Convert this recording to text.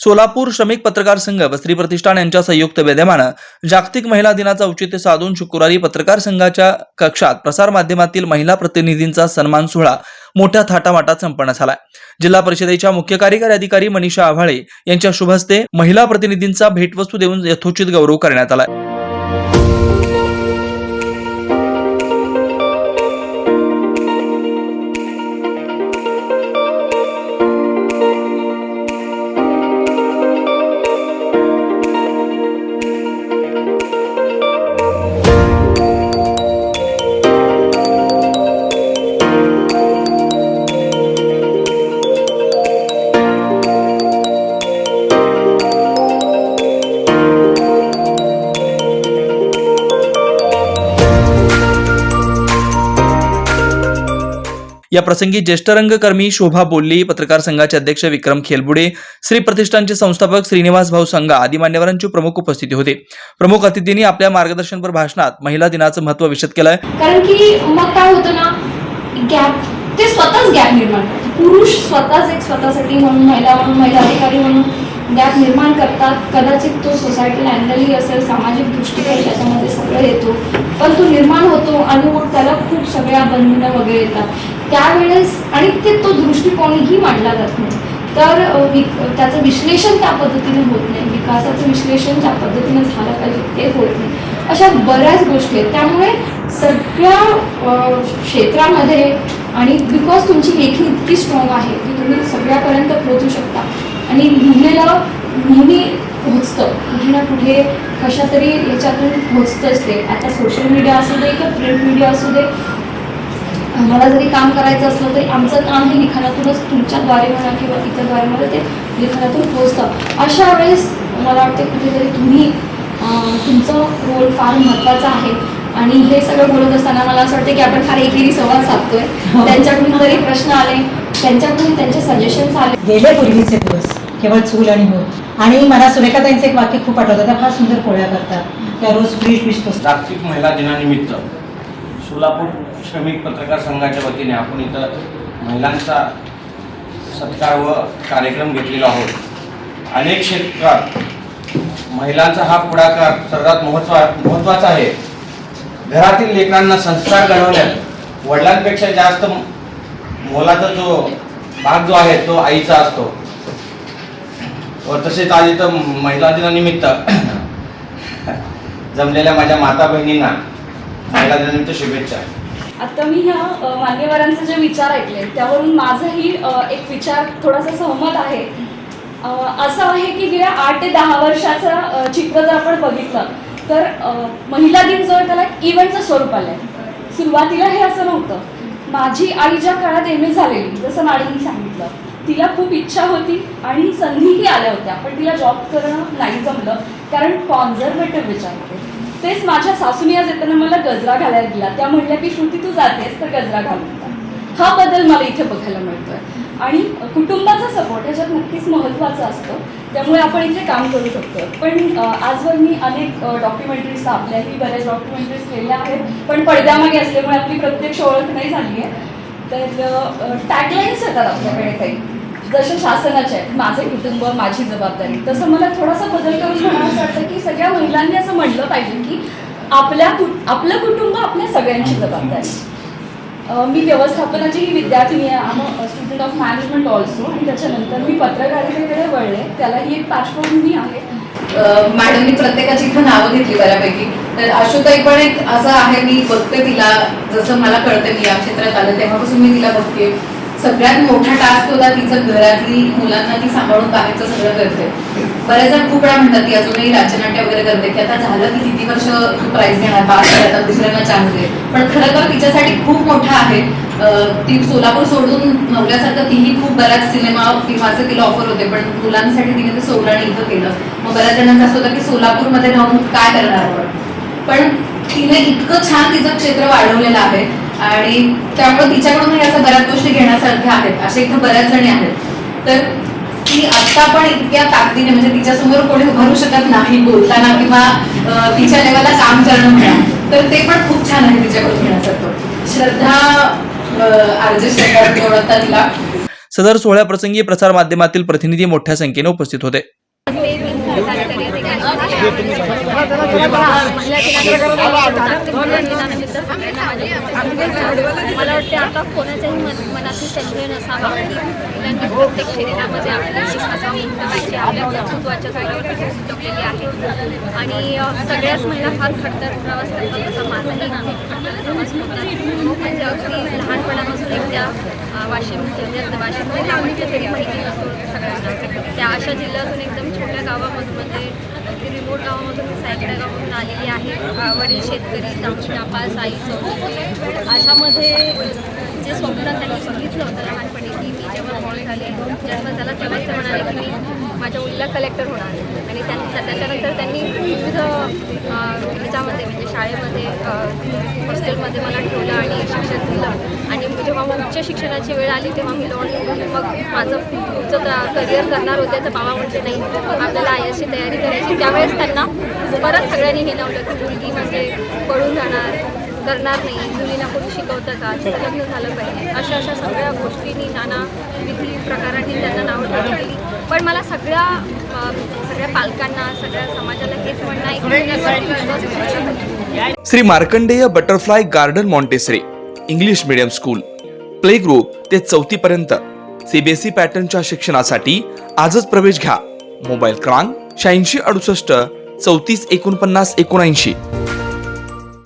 सोलापूर श्रमिक पत्रकार संघ व स्त्री प्रतिष्ठान यांच्या संयुक्त विद्यमानं जागतिक महिला दिनाचं औचित्य साधून शुक्रवारी पत्रकार संघाच्या कक्षात प्रसार माध्यमातील महिला प्रतिनिधींचा सन्मान सोहळा मोठ्या थाटामाटात संपन्न झाला। जिल्हा परिषदेच्या मुख्य कार्यकारी अधिकारी मनीषा आव्हाळे यांच्या शुभ हस्ते महिला प्रतिनिधींचा भेटवस्तू देऊन यथोचित गौरव करण्यात आला। या प्रसंगी ज्येष्ठ रंगकर्मी शोभा बोल्ली, पत्रकार संघाचे अध्यक्ष विक्रम खेलबुडे, श्री प्रतिष्ठानचे संस्थापक श्रीनिवास भाऊ संघा आदी मान्यवरांची प्रमुख उपस्थिती होती। प्रमुख अतिथींनी आपल्या मार्गदर्शनपर भाषणात महिला दिनाचं महत्त्व विशद केलंय। कारण की मग काय होतं ना, गॅप ते स्वतःच गॅप निर्माण करतात। पुरुष स्वतःच एक स्वतःसाठी म्हणून महिला अधिकारी म्हणून गॅप निर्माण करतात। कदाचित तो सोसायटीला अँगलही असेल, सामाजिक दृष्टिकोन त्याच्यामध्ये सगळं येतो, पण तो निर्माण होतो आणि मग त्याला खूप सगळ्या बंधनं वगैरे येतात त्यावेळेस, आणि तो दृष्टिकोनही मांडला जात नाही। तर त्याचं विश्लेषण त्या पद्धतीने होत नाही, विकासाचं विश्लेषण ज्या पद्धतीने झालं पाहिजे ते होत नाही। अशा बऱ्याच गोष्टी आहेत। त्यामुळे सगळ्या क्षेत्रामध्ये आणि बिकॉज तुमची लेखी इतकी स्ट्रॉंग आहे की तुम्ही सगळ्यापर्यंत पोहोचू शकता आणि लिहिलेलं नेहमी पोहोचतं, कुठे ना कुठे कशा तरी याच्यातून पोहोचतंच ते। आता सोशल मीडिया असू दे किंवा प्रिंट मीडिया असू दे, आम्हाला जरी काम करायचं असलं तरी आमचं काम हे लिखाणातूनच, तुमच्याद्वारे म्हणा किंवा इतरद्वारे मला ते लिखाणातून पोहोचतं। अशा वेळेस मला वाटते कुठेतरी तुम्ही तुमचं रोल फार महत्त्वाचा आहे। आणि हे सगळं बोलत असताना मला असं वाटतं की आपण फार एकेरी संवाद साधतोय। त्यांच्याकडून जरी प्रश्न आले, त्यांच्याकडून त्यांचे सजेशन्स आले। गेले पूर्वीचे दिवस केवळ चूल आणि मूल, आणि मला सुरेखाताईंचं एक वाक्य खूप आठवतं, त्या फार सुंदर पोळ्या करतात, त्या रोज फ्रीज विसतो। जागतिक महिला दिनानिमित्त सोलापूर श्रमिक पत्रकार संघाच्या वतीने आपण इथं महिलांचा सत्कार व कार्यक्रम घेतलेला आहोत। अनेक क्षेत्रात महिलांचा हा पुढाकार सर्वात महत्त्वाचा आहे। घरातील लेकरांना संस्कार घडवण्यात वडिलांपेक्षा जास्त मोलाचा जो भाग जो आहे तो आईचा असतो। व तसेच आज इथं महिला दिनानिमित्त जमलेल्या माझ्या माता बहिणींना महिला दिनानिमित्त शुभेच्छा। आता मी ह्या मान्यवरांचे जे विचार ऐकले त्यावरून माझाही एक विचार थोडासा सहमत आहे। असं आहे की गेल्या 8 ते 10 वर्षाचं चित्र जर आपण बघितलं तर महिला दिन जो आहे त्याला इव्हेंटचं स्वरूप आलं आहे। सुरुवातीला हे असं नव्हतं। माझी आई ज्या काळात MA झालेली, जसं मॅडमनी सांगितलं, तिला खूप इच्छा होती आणि संधीही आल्या होत्या, पण तिला जॉब करणं नाही जमलं कारण कॉन्झर्वेटिव्ह विचार होते। तेच माझ्या सासूनी आज येताना मला गजरा घालायला दिला। त्या म्हणल्या की श्रुती तू जातेस तर गजरा घालून जा। हा बदल मला इथे बघायला मिळतोय आणि कुटुंबाचा सपोर्ट ह्याच्यात नक्कीच महत्त्वाचा असतो, त्यामुळे आपण इथे काम करू शकतो। पण आजवर मी अनेक डॉक्युमेंटरीज, आपल्याही बऱ्याच डॉक्युमेंटरीज केल्या आहेत, पण पडद्यामागे असल्यामुळे आपली प्रत्यक्ष ओळख नाही झाली आहे। तर टॅगलाईन्स येतात आपल्याकडे काही, जसे शासनाचे आहेत, माझे कुटुंब माझी जबाबदारी, तसं मला थोडासा बदल करून म्हणावं असं वाटतं की सगळ्या महिलांनी असं म्हटलं पाहिजे की आपलं कुटुंब आपल्या सगळ्यांची जबाबदारी। मी व्यवस्थापनाची ही विद्यार्थिनी आहे, आम स्टुडंट ऑफ मॅनेजमेंट ऑल्सो, आणि त्याच्यानंतर मी पत्रकारितेकडे वळले, त्यालाही एक पार्श्वभूमी आहे। मॅडमनी प्रत्येकाची इथं नावं घेतली बऱ्यापैकी, तर आशुताई पण एक असं आहे, मी बघते तिला, जसं मला कळतं मी या क्षेत्रात आलं तेव्हापासून मी तिला बघते। सगळ्यात मोठा टास्क होता तिचा, घरातली मुलांना ती सांभाळून बाहेरचं सगळं करते। बरेच जण खूप वेळा म्हणतात की अजूनही राज्यनाट्य वगैरे करते की आता झालं की किती वर्ष तू प्राईज घेणार, पास आता दुसऱ्यांना चान्स दे, पण खरं तर तिच्यासाठी खूप मोठा आहे। ती सोलापूर सोडून नवल्यासारखं तीही खूप बऱ्याच सिनेमा फिल्माचे तिला ऑफर होते, पण मुलांसाठी तिने ते सोडलं आणि इथं केलं। मग बऱ्याच जणांचं असं होतं की सोलापूरमध्ये राहून काय करणार आपण, पण तिने इतकं छान तिचं क्षेत्र वाढवलेलं आहे आणि त्यामुळे तिच्याकडून अशा बऱ्याच गोष्टी घेण्यासारख्या आहेत। अशा इथं बऱ्याच जणी आहेत, तर ती आता पण इतक्या ताकदीने, म्हणजे तिच्यासमोर कोणी उभारू शकत नाही बोलताना किंवा तिच्या लेवलला काम करणं म्हणा, तर ते पण खूप छान आहे तिच्याकडून घेण्यासारखं। श्रद्धा आरजे शेखर ओळखता तिला, सदर सोहळ्याप्रसंगी प्रसारमाध्यमातील प्रतिनिधी मोठ्या संख्येने उपस्थित होते. मला वाटते आता कोणाच्याही मनातील संशय नसावा की मुलांनी प्रत्येक शरीरामध्ये आपल्या शिक्षणाची आपल्या कर्तृत्वाच्या जागेवर उठवलेली आहे आणि सगळ्याच महिला फार खडतर प्रवास करतात असा माझाही खडतर प्रवास होतात. म्हणजे अगदी लहानपणापासून एक त्या वाशिममध्ये लावणीच्या तरी माहिती नसतो सगळ्यांना. त्या अशा जिल्ह्यातून एकदम छोट्या गावामध्ये अगदी रिमोट गावामधून सायकड्या गावामधून आलेली आहे. वडील शेतकरी, नापास, आई चौथी अशामध्ये जे स्वप्न त्यांनी बघितलं होतं लहानपणी की मी जेव्हा मोठी झाले जन्म झाला तेव्हाच ते म्हणाले की मी माझ्या मुलीला कलेक्टर होणार आणि त्याच्यानंतर त्यांनी विविध ह्याच्यामध्ये म्हणजे शाळेमध्ये हॉस्टेलमध्ये मला ठेवलं आणि शिक्षण दिलं आणि जेव्हा मग उच्च शिक्षणाची वेळ आली तेव्हा मी मग माझं पुढचं करिअर करणार होते तर बाबा म्हटले नाही आपल्याला आयएसची तयारी करायची. त्यावेळेस त्यांना परत सगळ्यांनी हे लावलं की मुलगी म्हणजे पळून जाणार करणार नाही, मुलींना कोणी शिकवतं का, लग्न झालं पाहिजे, अशा सगळ्या गोष्टींनी नाना विविध प्रकारांनी त्यांना नावं ठेवली. पण मला सगळ्या पालकांना सगळ्या समाजाला हेच म्हणणं आहे की मुलांवरती विश्वास ठेवला पाहिजे. Shri Markandey butterfly garden Montessori English medium school play group ते 4थी पर्यंत सीबीएसई पॅटर्नच्या शिक्षणासाठी आजच प्रवेश घ्या. मोबाईल क्रमांक 8668 34 49 79.